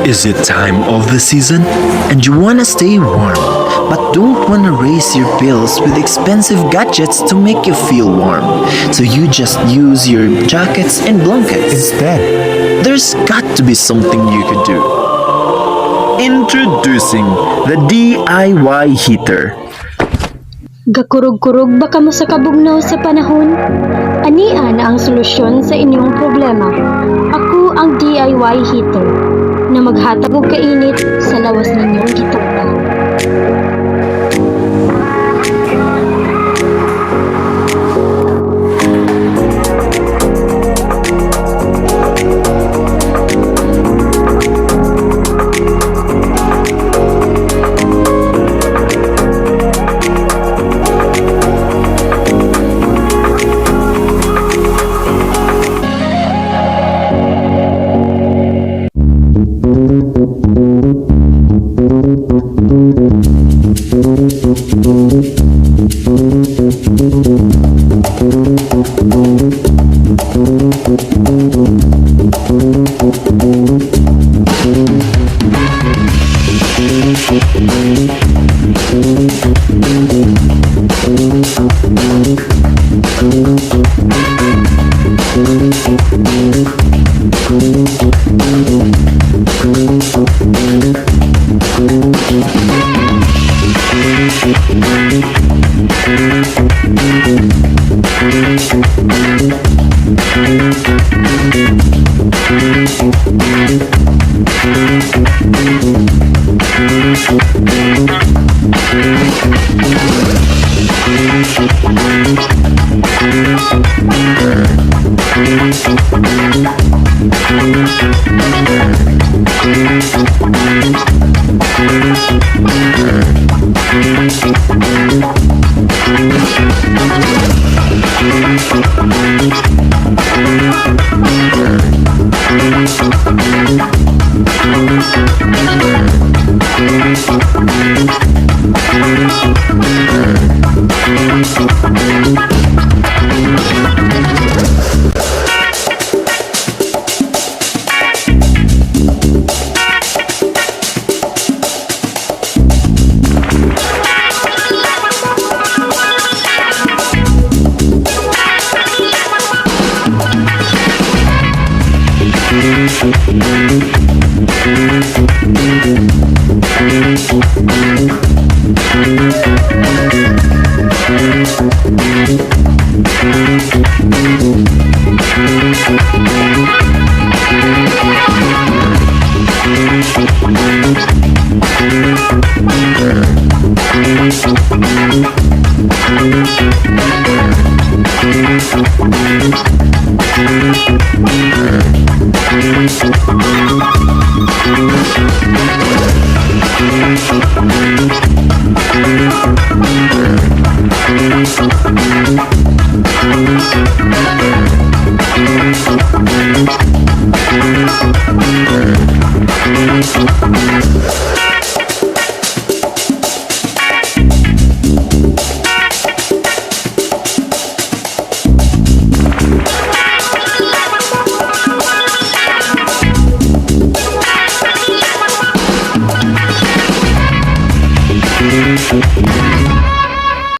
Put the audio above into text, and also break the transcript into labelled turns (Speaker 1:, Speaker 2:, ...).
Speaker 1: Is it time of the season and you wanna stay warm but don't wanna raise your bills with expensive gadgets to make you feel warm, so you just use your jackets and blankets
Speaker 2: Instead,
Speaker 1: there's got to be something you could do. Introducing the DIY heater.
Speaker 3: Gakurog-kurog ba kamo sa kabugnaw sa panahon? Ania na ang solusyon sa inyong problema. Ako ang DIY heater na maghatag og kainit sa lawas ninyong gitugnaw.